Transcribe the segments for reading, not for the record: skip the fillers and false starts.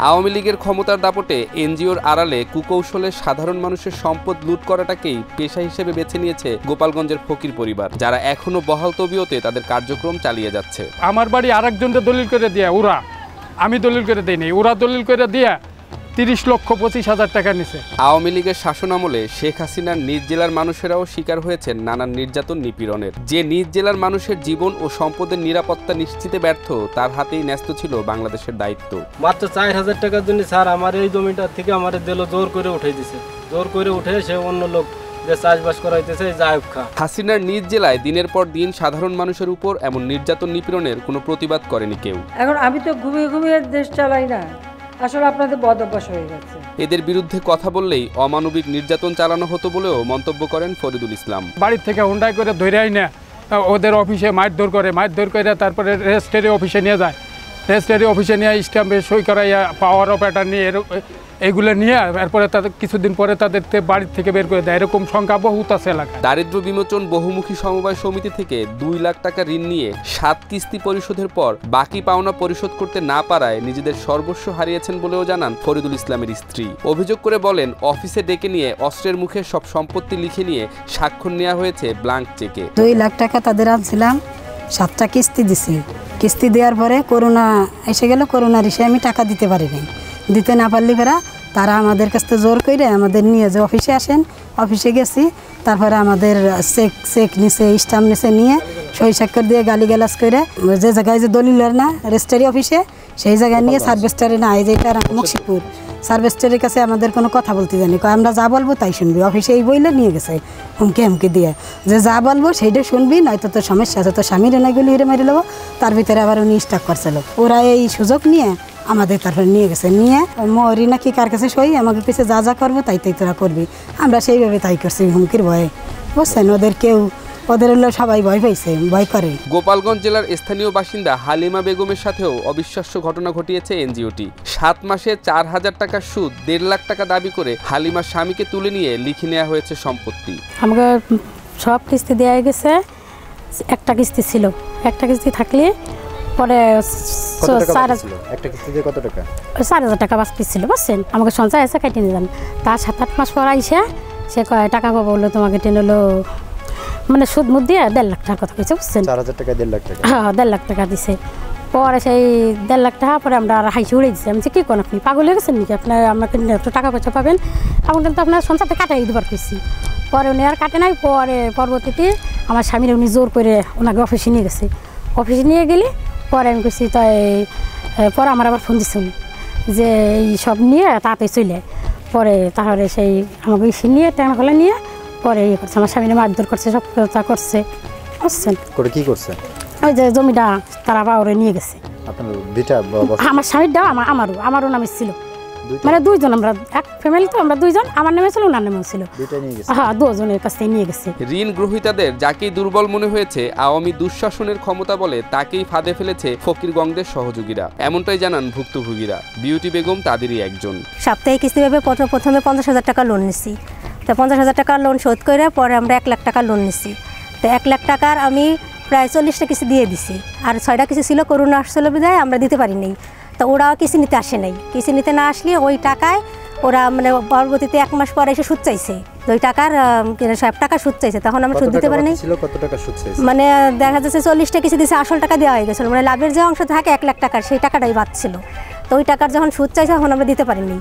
আওয়ামী লীগের ক্ষমতার দাপটে এনজিওর আড়ালে কুকৌশলে সাধারণ মানুষের সম্পদ লুট করাটাকেই পেশা হিসেবে বেছে নিয়েছে গোপালগঞ্জের ফকির পরিবার, যারা এখনো বহাল তবিয়তে তাদের কার্যক্রম চালিয়ে যাচ্ছে। আমার বাড়ি আরেকজনকে দলিল করে দিয়ে ওরা, আমি দলিল করে দিই নাই, ওরা দলিল করে দিয়ে 30,25,000 টাকা নিছে। আওয়ামী লীগের শাসনামলে শেখ হাসিনার নিজ জেলার মানুষেরাও শিকার হয়েছেন নানান নির্যাতন নিপীড়নের। যে নিজ জেলার মানুষের জীবন ও সম্পদের নিরাপত্তা নিশ্চিতে ব্যর্থ, তার হাতেই ন্যস্ত ছিল বাংলাদেশের দায়িত্ব। মাত্র 4,000 টাকার জন্য স্যার আমার এই জমিটা থেকে আমার দিল জোর করে উঠে দিছে, জোর করে উঠে সে অন্য লোক যে চাষবাস করাইতেছে জায়েব খা। হাসিনার নিজ জেলায় দিনের পর দিন সাধারণ মানুষের উপর এমন নির্যাতন নিপীড়নের কোনো প্রতিবাদ করেনি কেউ। এখন আমি তো ঘুমিয়ে ঘুমিয়ে দেশ চালাই না, আসলে আপনাদের বদ অভ্যাস হয়ে গেছে। এদের বিরুদ্ধে কথা বললেই অমানবিক নির্যাতন চালানো হতো বলেও মন্তব্য করেন ফরিদুল ইসলাম। বাড়ির থেকে হুন্ডাই করে ধরে আই না ওদের অফিসে মারধর করে তারপরে রেজিস্ট্রি অফিসে নিয়ে যায়, রেজিস্ট্রি অফিসে নিয়ে স্ট্যাম্পে সই করাইয়া পাওয়ার অফ অ্যাটর্নি এগুলো নিয়ে এরপরে তাদের কিছুদিন পরে তাদের বাড়ির থেকে বের করে দেয়। এরকম সংখ্যা বহুত আছে এলাকায়। দারিদ্র বিমোচন বহুমুখী সমবায় সমিতি থেকে 2 লাখ টাকা ঋণ নিয়ে 7 কিস্তি পরিশোধের পর বাকি পাওনা পরিশোধ করতে না পারায় নিজেদের সর্বস্ব হারিয়েছেন বলেও জানান ফরিদুল ইসলামের স্ত্রী। অভিযোগ করে বলেন, অফিসে ডেকে নিয়ে অস্ত্রের মুখে সব সম্পত্তি লিখে নিয়ে স্বাক্ষর নেওয়া হয়েছে ব্ল্যাঙ্ক চেকে। 2 লাখ টাকা তাদের আনছিলাম, 7টা কিস্তি দিছি। কিস্তি দেওয়ার পরে করোনা এসে গেল, করোনার এসে আমি টাকা দিতে পারিনি। দিতে না পারলে তারা আমাদের কাছ থেকে জোর করে আমাদের নিয়ে যে অফিসে আসেন, অফিসে গেছি, তারপরে আমাদের চেক নিছে, স্টাম্প নিছে, নিয়ে সই স্বাক্ষর দিয়ে গালিগালাজ করে যে জায়গায় যে দলিলের না রেজিস্ট্রি অফিসে, সেই জায়গায় নিয়ে সার্ভেস্টারে না, এই যে এটা মুকসিদপুর সার্ভেস্টারের কাছে আমাদের কোনো কথা বলতে জানি, আমরা যা বলবো তাই শুনবি। অফিসে এই বইলে নিয়ে গেছে হুমকি দিয়ে যে যা বলবো সেইটা শুনবি, নয়তো তোর সমস্যা আছে, তোর স্বামীর এনাগুলি হিরে মেরে নেবো। তার ভিতরে আবার উনি স্টাক করছিল। ওরা এই সুযোগ নিয়ে আমাদের তারপরে নিয়ে গেছে, নিয়ে মরি নাকি কার কাছে সই, আমাকে কাছে যা যা করবো তাই তোরা করবি। আমরা সেইভাবে তাই করছি হুমকির ভয়ে, বুঝছেন। ওদের হলো সবাই ভয় পাইছে, ভয় করে। গোপালগঞ্জ জেলার স্থানীয় বাসিন্দা হালিমা বেগমের সাথেও অবিশ্বাস্য ঘটনা ঘটিয়েছে এনজিওটি। 7 মাসে 4,000 টাকার সুদ 1.5 লাখ টাকা দাবি করে হালিমার স্বামীকে তুলে নিয়ে লিখে নেওয়া হয়েছে সম্পত্তি। আমাকে সব কিস্তি দেওয়া গেছে, একটা কিস্তি ছিল, একটা কিস্তি থাকলে পরে 4,000 টাকা বাকি ছিল, বুঝছেন। আমাকে সঞ্চয় আছে, কাটিয়ে নিলাম। তার 7-8 মাস পর আইসে সে কয় টাকা পাবো বললো, তোমাকে টেন হলো মানে সুদ মুদ দিয়ে 1.5 লাখ টাকার কথা কইছে, বুঝছেন। 4,000 টাকা 1.5 লাখ টাকা, হ্যাঁ 1.5 লাখ টাকা দিছে। পরে সেই 1.5 লাখ টাকা পরে আমরা হাইসে উড়ে দিচ্ছি। আমি কি কোন আপনি পাগল হয়ে গেছেন নাকি, আপনার আমাকে একটু টাকা পয়সা পাবেন, এখন কিন্তু আপনার সঞ্চয়তে কাটাই দিবার কইছি। পরে উনি আর কাটে নাই। পরে পরবর্তীতে আমার স্বামীর উনি জোর করে ওনাকে অফিসে নিয়ে গেছে। অফিসে নিয়ে গেলে পরে আমি কইছি, তাই পরে আমার আবার ফোন দিচ্ছে যে এই সব নিয়ে তাড়াতাড়ি চলে। পরে তাহলে সেই আমাকে ইসে নিয়ে টাকা ফেলা নিয়ে পরে ইয়ে করছে, আমার স্বামীর মারধর করছে, সব কথা করছে, বুঝছেন। করে কি করছে? ওই যে জমিটা তারা বাউরে নিয়ে গেছে। আমার স্বামীরটাও আমারও নামে ছিল, মানে 2 জন, আমরা এক ফ্যামিলি তো, আমরা 2 জন, আমার নামে ছিল, ওনার নামেও ছিল। হ্যাঁ, 2 জনের কাছ থেকে নিয়ে গেছে। ঋণ গ্রহীতাদের যাকেই দুর্বল মনে হয়েছে আওয়ামী দুঃশাসনের ক্ষমতা বলে, তাকেই ফাঁদে ফেলেছে ফকিরগঞ্জের সহযোগীরা। এমনটাই জানান ভুক্তভোগীরা। বিউটি বেগম তাদেরই একজন। সাপ্তাহিক কিস্তিভাবে প্রথমে 50,000 টাকা লোন নিছি। তো 50,000 টাকা লোন শোধ করে পরে আমরা 1 লাখ টাকা লোন নিছি। তো 1 লাখ টাকার আমি প্রায় 40টা কিস্তি দিয়ে দিছি। আর 6টা কিস্তি ছিল, করোনা আসছিল বিধায় আমরা দিতে পারিনি। তো ওরাও কিস্তি নিতে আসে নাই। কিস্তি নিতে না আসলে ওই টাকায় ওরা মানে পরবর্তীতে 1 মাস পরে এসে সুদ চাইছে। ওই টাকার সব টাকা সুদ চাইছে, তখন আমরা সুদ দিতে পারিনি। মানে দেখা যাচ্ছে 40টা কিস্তি দিয়েছে, আসল টাকা দেওয়া হয়ে গেছিলো, মানে লাভের যে অংশ থাকে 1 লাখ টাকার, সেই টাকাটাই বাদ ছিল। তো ওই টাকার যখন সুদ চাইছে তখন আমরা দিতে পারিনি।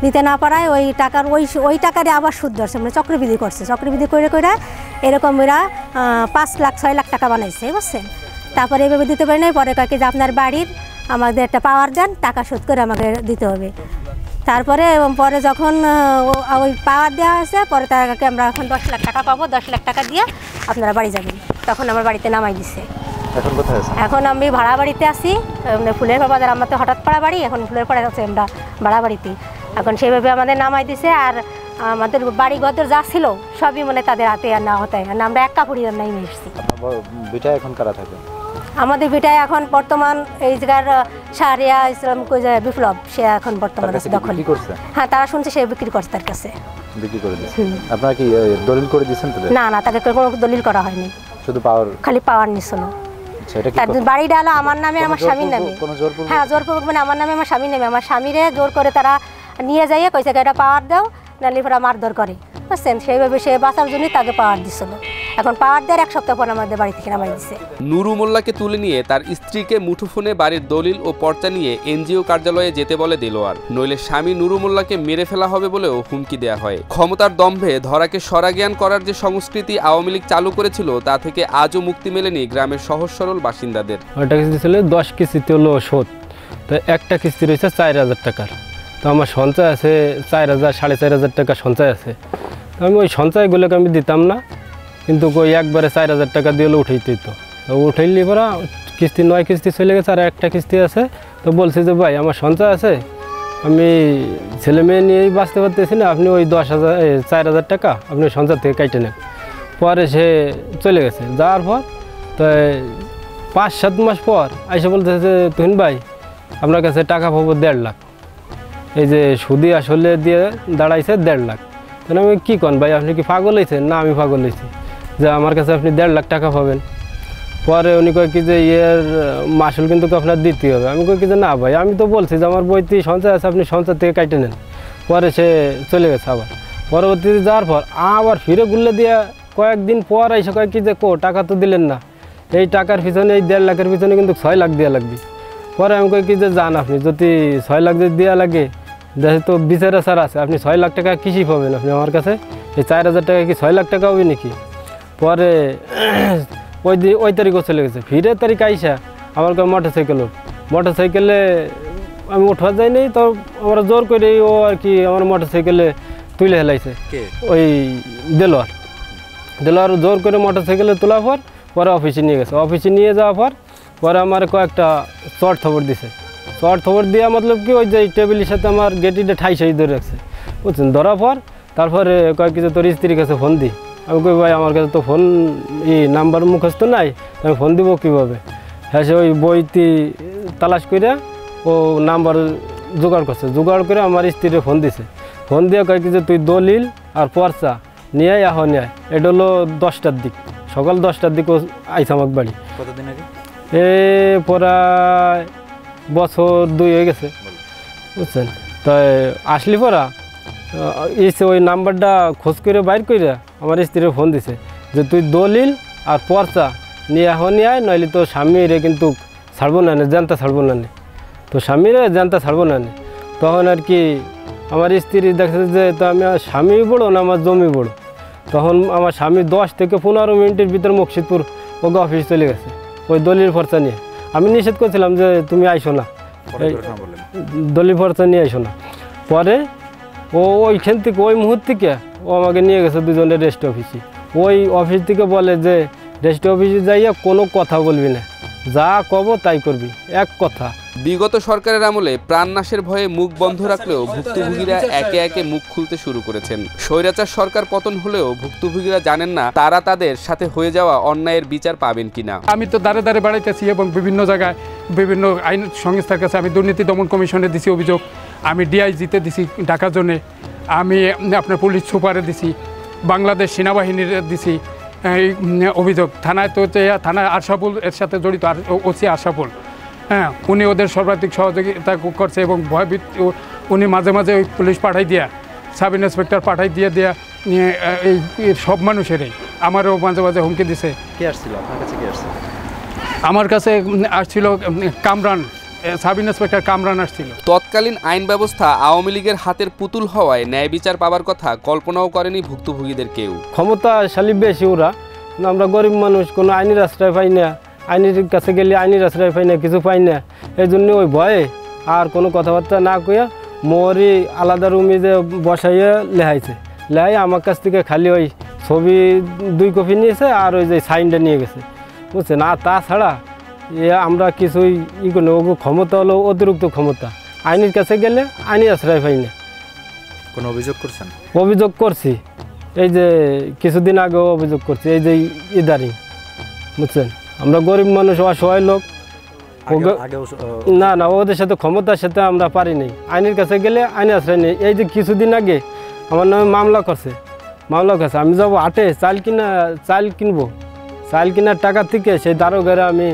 দিতে না পারায় ওই টাকার ওই টাকারে আবার সুদ ধরছে, মানে চক্রবৃদ্ধি করছে। চক্রবৃদ্ধি করে এরকম এরা 5 লাখ 6 লাখ টাকা বানাইছে, বুঝছেন। তারপরে এইভাবে দিতে পারি নাই। পরে কয়েকে যে আপনার বাড়ির আমাদের একটা পাওয়ার দেন, টাকা শোধ করে আমাকে দিতে হবে। তারপরে পরে যখন ওই পাওয়ার দেওয়া হয়েছে, পরে তাকে আমরা এখন 10 লাখ টাকা পাবো, 10 লাখ টাকা দিয়ে আপনারা বাড়ি যাবেন। তখন আমার বাড়িতে নামাই দিছে। এখন আমি ভাড়া বাড়িতে আসি, ফুলের বাজার, আমার তো হঠাৎ পাড়া বাড়ি, এখন ফুলের পাড়া আছে আমরা ভাড়া বাড়িতে। এখন সেইভাবে আমাদের নামাই দিছে। আর আমাদের বাড়ি ঘর যা ছিল সবই মানে তাদের হাতে আর না হতে, আমরা এক কাপড়ি আর নাই এসেছি। এখন কারা থাকে? আমাদের ভিটায় এখন বর্তমান এই জায়গার শাহরিয়া ইসলাম বিপ্লব, সে এখন বর্তমানে দখল। হ্যাঁ, তারা শুনছে সে বিক্রি করছে তার কাছে। বিক্রি করে দিয়েছে। আপনারা কি দলিল করে দিয়েছেন? না, তাকে কোনো দলিল করা হয়নি, শুধু পাওয়ার, খালি পাওয়ার নিছিল। আচ্ছা, এটা কি তার বাড়িটা হলো আমার নামে, আমার স্বামীর নামে। কোনো জোরপূর্বক? হ্যাঁ, জোরপূর্বক মানে আমার নামে, আমার স্বামীর নামে। আমার স্বামীরে জোর করে তারা নিয়ে যাইয়ে কইছে এটা পাওয়ার দাও, নাহলে ওরা মারধর করে, বুঝছেন? সেইভাবে সে বাঁচার জন্যই তাকে পাওয়ার দিছিল। এখন পাওয়ার দেওয়ার 1 সপ্তাহ পর আমাদের বাড়ি থেকে নামাই দিছে। নুরু মোল্লাকে তুলে নিয়ে তার স্ত্রীকে মুঠোফোনে বাড়ির দলিল ও পর্চা নিয়ে এনজিও কার্যালয়ে যেতে বলে দেলোয়ার। নইলে স্বামী নুরু মোল্লাকে মেরে ফেলা হবে বলেও হুমকি দেয়া হয়। ক্ষমতার দম্ভে ধরাকে সরাজ্ঞান করার যে সংস্কৃতি আওয়ামী লীগ চালু করেছিল তা থেকে আজও মুক্তি মেলেনি গ্রামের সহজ সরল বাসিন্দাদের। ওইটা কিস্তি ছিল 10 কিস্তিতে হলো শোধ, তো একটা কিস্তি রয়েছে 4000 টাকার। তো আমার সঞ্চয় আছে 4000 4500 টাকা সঞ্চয় আছে। আমি ওই সঞ্চয়গুলোকে আমি দিতাম না, কিন্তু ওই একবারে 4000 টাকা দিয়ে উঠাইতেই তো উঠাইলি পরা কিস্তি 9 কিস্তি চলে গেছে, আর একটা কিস্তি আছে। তো বলছি যে ভাই আমার সঞ্চয় আছে, আমি ছেলে মেয়ে নিয়েই বাঁচতে পারতেছি না, আপনি ওই 4000 টাকা আপনি সঞ্চয় থেকে কেটে নেন। পরে সে চলে গেছে, যাওয়ার পর তো 5-7 মাস পর এসে বলতেছে যে তুহিন ভাই আপনার কাছে টাকা পাবো 1.5 লাখ, এই যে সুদি আসলে দিয়ে দাঁড়াইছে 1.5 লাখ। তাহলে আমি কী কন ভাই, আপনি কি পাগল হয়েছেন? না, আমি পাগল হয়েছি যে আমার কাছে আপনি 1.5 লাখ টাকা পাবেন। পরে উনি কয় কি যে মাসুল কিন্তু আপনার দিতে হবে। আমি কই কি যে না ভাই, আমি তো বলছি যে আমার বইতে সঞ্চয় আছে, আপনি সঞ্চয় থেকে কেটে নেন। পরে সে চলে গেছে। আবার পরবর্তীতে যাওয়ার পর আবার ফিরে গুল্লে দিয়ে কয়েকদিন পর এসে কয় কি যে টাকা তো দিলেন না, এই টাকার পিছনে এই 1.5 লাখের পিছনে কিন্তু 6 লাখ দেওয়া লাগবে। পরে আমি কই কি যে যান, আপনি যদি 6 লাখ যদি দেওয়া লাগে যেহেতু বিচারে স্যার আছে, আপনি 6 লাখ টাকা কৃষি পাবেন আপনি আমার কাছে, এই 4000 টাকা কি 6 লাখ টাকা হবে নাকি? পরে ওই তারিখও চলে গেছে। ফিরে তারিখ আইসা আমার মোটরসাইকেলে আমি উঠা যাইনি, তো আমরা জোর করে ও আর কি আমার মোটরসাইকেলে তুলে হেলাইছে। ওই দেলোয়ার জোর করে মোটরসাইকেলে তোলার পর পরে অফিসে নিয়ে গেছে। অফিসে নিয়ে যাওয়ার পর পরে আমার কয়েকটা চট খবর দিছে। চট খবর দেওয়া মতলব কি ওই যে টেবিলের সাথে আমার গেটিটা ঠাইসাই ধরে রাখছে, বুঝছেন? ধরার পর তারপরে কয়েক কিছু তোর স্ত্রীর কাছে ফোন দিই। আমি কই ভাই আমার কাছে তো ফোন নাম্বার মুখস্থ নাই, আমি ফোন দিব কীভাবে? হ্যাঁ, সে ওই বইটি তালাশ করে ও নাম্বার জোগাড় করছে, জোগাড় করে আমার স্ত্রীরে ফোন দিছে। ফোন দিয়ে কয়েক কিছু তুই দলিল আর পর্চা নিয়ে এখন নিয়ে। এটা হলো 10টার দিক, সকাল 10টার দিকে আইসা আমার বাড়ি। কতদিন আগে? প্রায় বছর 2 হয়ে গেছে, বুঝছেন? তাই আসলি পরা এসে ওই নাম্বারটা খোঁজ করে বাইর করে আমার স্ত্রীর ফোন দিছে যে তুই দলিল আর পর্চা নিয়ে এখন নিয়ে আয়, নইলে তো স্বামীরে কিন্তু ছাড়বো না, জানতে ছাড়বো না। তো স্বামীরে জানতে ছাড়বো না। তখন আর কি আমার স্ত্রী দেখছে যে তো আমি স্বামী বড়ো না আমার জমি বড়ো। তখন আমার স্বামী 10 থেকে 15 মিনিটের ভিতর মুর্শিদপুর ওকে অফিস চলে গেছে ওই দলিল পর্চা নিয়ে। আমি নিষেধ করছিলাম যে তুমি আইসো না, দলিল পর্চা নিয়ে আইসো না। পরে ওইখান থেকে ওই মুহূর্ত থেকে ও আমাকে নিয়ে গেছে দুজনের রেস্ট অফিসে। ওই অফিস থেকে বলে যে রেস্ট অফিসে যাইয়া কোনো কথা বলবি না, যা কব তাই করবি, এক কথা। বিগত সরকারের আমলে প্রাণনাশের ভয়ে মুখ বন্ধ রাখলেও ভুক্তভোগীরা একে একে মুখ খুলতে শুরু করেছেন। স্বৈরাচার সরকার পতন হলেও ভুক্তভোগীরা জানেন না তারা তাদের সাথে হয়ে যাওয়া অন্যায়ের বিচার পাবেন কিনা। আমি তো দাঁড়ে দাঁড়ে বেড়াইতেছি এবং বিভিন্ন জায়গায় বিভিন্ন আইন সংস্থার কাছে আমি দুর্নীতি দমন কমিশনে দিছি অভিযোগ, আমি ডিআইজিতে দিছি ডাকার জন্যে, আমি আপনার পুলিশ সুপারে দিছি, বাংলাদেশ সেনাবাহিনীর দিছি এই অভিযোগ। থানায় তো থানায় আশরাফুল এর সাথে জড়িত, ওসি আশরাফুল, হ্যাঁ, উনি ওদের সর্বাধিক সহযোগিতা করছে এবং ভয়ভীত উনি মাঝে মাঝে ওই পুলিশ পাঠাই দিয়া, সাব ইন্সপেক্টর পাঠাই দিয়ে এই সব মানুষেরই আমারও মাঝে মাঝে হুমকি দিছে। কে আসছিল আপনার কাছে? কে আসছিল? আমার কাছে আসছিল কামরান, সাব ইন্সপেক্টর কামরান আসছিল। তৎকালীন আইন ব্যবস্থা আওয়ামী লীগের হাতের পুতুল হওয়ায় ন্যায় বিচার পাওয়ার কথা কল্পনাও করেনি ভুক্তভোগীদের কেউ। ক্ষমতাশালী বেশি ওরা, আমরা গরিব মানুষ, কোনো আইনের আশ্রয় পাই না, আইনের কাছে গেলে আইনের আশ্রয় পাই না, কিছু পাই না। এই জন্য ওই ভয়ে আর কোনো কথাবার্তা না কইয়া মোরই আলাদা রুমে যে বসাইয়া লেহাইছে, লেহাই আমার কাছ থেকে খালি ওই ছবি 2 কপি নিয়েছে আর ওই যে সাইনটা নিয়ে গেছে, বুঝছেন? আর তাছাড়া আমরা কিছুই করি না। ওগো ক্ষমতা হলো অতিরিক্ত ক্ষমতা, আইনের কাছে গেলে আইনের আশ্রয় পাই না। কোনো অভিযোগ করছেন? অভিযোগ করছি, এই যে কিছুদিন আগেও অভিযোগ করছি, এই যে ইদারিং, বুঝছেন? আমরা গরিব মানুষ, অসহায় লোক, না ওদের সাথে ক্ষমতার সাথে আমরা পারি নাই। আইনের কাছে গেলে আইনের আশ্রয় নেই। এই যে কিছুদিন আগে আমার নামে মামলা করছে, আমি যাবো হাটে চাল কিনবো, চাল কেনার টাকা থেকে সেই দারোগারে আমি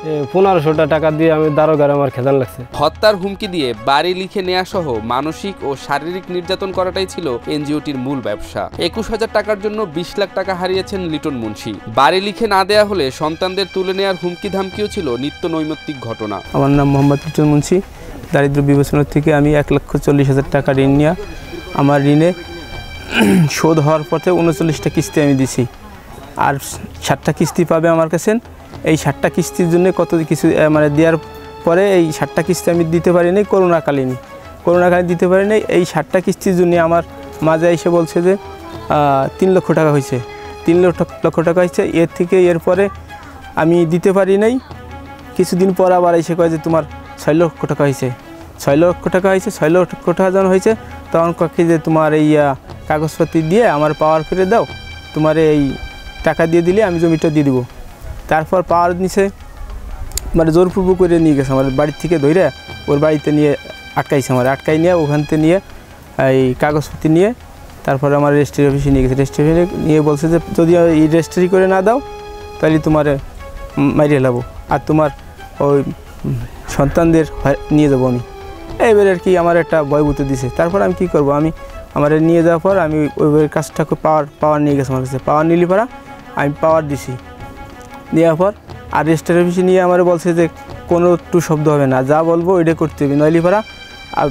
1500 টাকা দিয়ে আমি দারোগার আমার খেদান লাগছে। হত্যার হুমকি দিয়ে বাড়ি লিখে নেওয়া সহ মানসিক ও শারীরিক নির্যাতন করাটাই ছিল এনজিওটির মূল ব্যবসা। 21,000 টাকার জন্য 20 লাখ টাকা হারিয়েছেন লিটন মুন্সি। বাড়ি লিখে না দেয়া হলে সন্তানদের তুলে নেওয়ার হুমকি ধামকিও ছিল নিত্য নৈমিত্তিক ঘটনা। আমার নাম মোহাম্মদ লিটন মুন্সি। দারিদ্র বিবেচনা থেকে আমি 1,40,000 টাকা ঋণ নিয়ে আমার ঋণে শোধ হওয়ার পথে 39টা কিস্তি আমি দিছি, আর 7টা কিস্তি পাবে আমার কাছে। এই 7টা কিস্তির জন্য কত কিছু মানে দেওয়ার পরে এই 7টা কিস্তি আমি দিতে পারিনি, করোনাকালীন দিতে পারিনি। এই 7টা কিস্তির জন্য আমার মাঝে এসে বলছে যে 3 লক্ষ টাকা হয়েছে, 3 লক্ষ টাকা হয়েছে। এরপরে আমি দিতে পারি নাই। কিছুদিন পর আবার এসে কয় যে তোমার 6 লক্ষ টাকা হয়েছে, 6 লক্ষ টাকা হয়েছে। 6 লক্ষ টাকা যখন হয়েছে তখন কী যে তোমার এই কাগজপত্র দিয়ে আমার পাওয়ার করে দাও, তোমার এই টাকা দিয়ে দিলে আমি জমিটা দিয়ে দেবো। তারপর পাওয়ার নিচে মানে জোরপূর্বক করে নিয়ে গেছে আমার বাড়ির থেকে ধরে ওর বাড়িতে নিয়ে আটকাইছে, আমার আটকাই নিয়ে ওখান থেকে নিয়ে এই কাগজপত্র নিয়ে তারপরে আমার রেজিস্ট্রি অফিসে নিয়ে গেছে। রেজিস্ট্রি অফিসে নিয়ে বলছে যে যদি এই রেজিস্ট্রি করে না দাও তাহলে তোমার মারিয়ে লাবো, আর তোমার ওই সন্তানদের নিয়ে যাবো আমি। এইবার আর কি আমার একটা ভয়ভূতি দিছে। তারপর আমি কী করবো, আমি আমার নিয়ে যাওয়ার পর আমি ওই কাজটাকে পাওয়ার নিয়ে গেছে আমার কাছে। পাওয়ার নিলি পরা আমি পাওয়ার দিছি, দেওয়ার পর আর রেজিস্ট্রি অফিসে নিয়ে আমার বলছে যে কোনো একটু শব্দ হবে না, যা বলবো ওইটা করতে হবে, নইলি পরা আর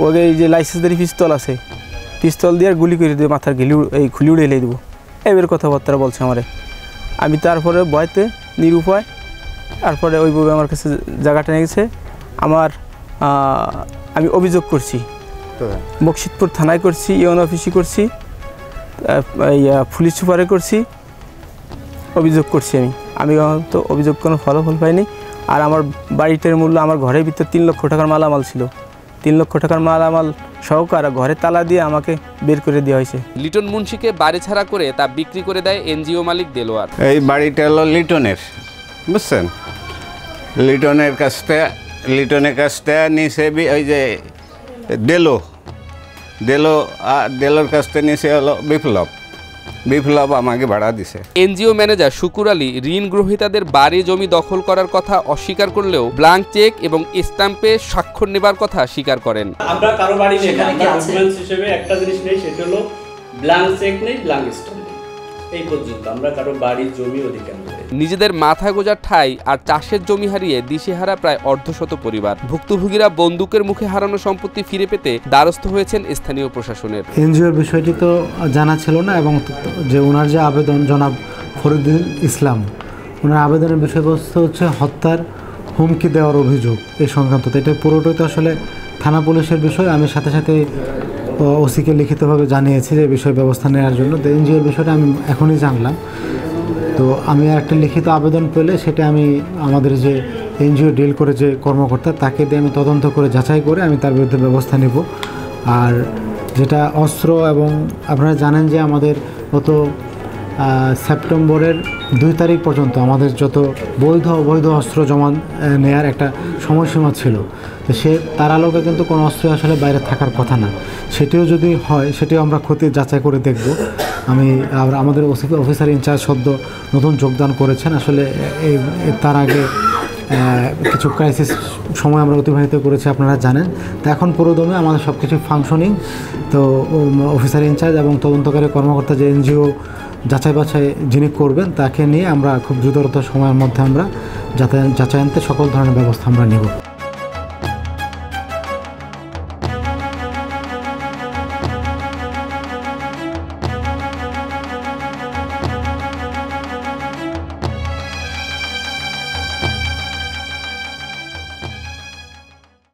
ওকে এই যে লাইসেন্সদারি পিস্তল আছে, পিস্তল দিয়ে আর গুলি করে দিয়ে মাথার খুলি উড়ে এলে দেবো। এবার কথাবার্তা বলছে আমারে। আমি তারপরে ভয়তে নিরুপায় তারপরে ওইভাবে আমার কাছে জায়গাটা নিয়ে গেছে। আমি অভিযোগ করছি, বকশিদপুর থানায় করছি, ইউএন অফিসে করছি, পুলিশ সুপারে করছি, অভিযোগ করছি। আমি তো অভিযোগ কোনো ফলাফল পাইনি। আর আমার বাড়িটার মূল্য আমার ঘরের ভিতর 3 লক্ষ টাকার মালামাল ছিল, 3 লক্ষ টাকার মালামাল সহকারে ঘরে তালা দিয়ে আমাকে বের করে দেওয়া হয়েছে। লিটন মুন্সিকে বাড়ি ছাড়া করে তা বিক্রি করে দেয় এনজিও মালিক দেলোয়ার। এই বাড়িটা হলো লিটনের, বুঝছেন? লিটনের কাছ থেকে নিচে ওই যে দেলোর কাছ থেকে নিচে হলো বিপ্লব আমাকে ভাড়া দিছে। এনজিও ম্যানেজার শুকুর আলী ঋণ গ্রহীতাদের বাড়ি জমি দখল করার কথা অস্বীকার করলেও ব্ল্যাঙ্ক চেক এবং স্ট্যাম্পে স্বাক্ষর নেবার কথা স্বীকার করেন। আমরা কারো বাড়ি নেই, আমরা ডকুমেন্টস হিসেবে একটা জিনিস নেই, সেটা হলো ব্ল্যাঙ্ক চেক নেই, ব্ল্যাঙ্ক স্ট্যাম্প। এই পর্যন্ত আমরা কারো বাড়ির জমি অধিকার নেই। নিজেদের মাথা গোজার ঠাঁই আর চাষের জমি হারিয়ে দিশেহারা প্রায় অর্ধশত পরিবার। ভুক্তভোগীরা বন্দুকের মুখে হারানো সম্পত্তি ফিরে পেতে দ্বারস্থ হয়েছেন স্থানীয় প্রশাসনের। এনজিওর বিষয়টি তো জানা ছিল না, এবং যে ওনার যে আবেদন জনাব ফরিদুল ইসলাম, ওনার আবেদনের বিষয়বস্তু হচ্ছে হত্যার হুমকি দেওয়ার অভিযোগ এই সংক্রান্ত। এটা পুরোটাই তো আসলে থানা পুলিশের বিষয়। আমি সাথে সাথে ওসিকে লিখিতভাবে জানিয়েছি যে বিষয় ব্যবস্থা নেওয়ার জন্য। তো এনজিওর বিষয়টা আমি এখনই জানলাম। তো আমি একটা লিখিত আবেদন পেলে সেটা আমি আমাদের যে এনজিও ডিল করে যে কর্মকর্তা তাকে দিয়ে আমি তদন্ত করে যাচাই করে আমি তার বিরুদ্ধে ব্যবস্থা নেব। আর যেটা অস্ত্র, এবং আপনারা জানেন যে আমাদের গত সেপ্টেম্বরের 2 তারিখ পর্যন্ত আমাদের যত বৈধ অবৈধ অস্ত্র জমা নেয়ার একটা সময়সীমা ছিল। তো তার আলোকে কিন্তু কোনো অস্ত্র আসলে বাইরে থাকার কথা না। সেটিও যদি হয় সেটিও আমরা খতিয়ে যাচাই করে দেখব। আমাদের অফিসার ইনচার্জ সদ্য নতুন যোগদান করেছেন। আসলে তার আগে কিছু ক্রাইসিস সময় আমরা অতিবাহিত করেছি, আপনারা জানেন। তো এখন পুরোদমে আমাদের সব কিছু ফাংশনিং। তো অফিসার ইনচার্জ এবং তদন্তকারী কর্মকর্তা যে এনজিও যাচাই বাছাই যিনি করবেন তাকে নিয়ে আমরা খুব দ্রুততর সময়ের মধ্যে আমরা যাচাইয়ান্তে সকল ধরনের ব্যবস্থা আমরা নেব।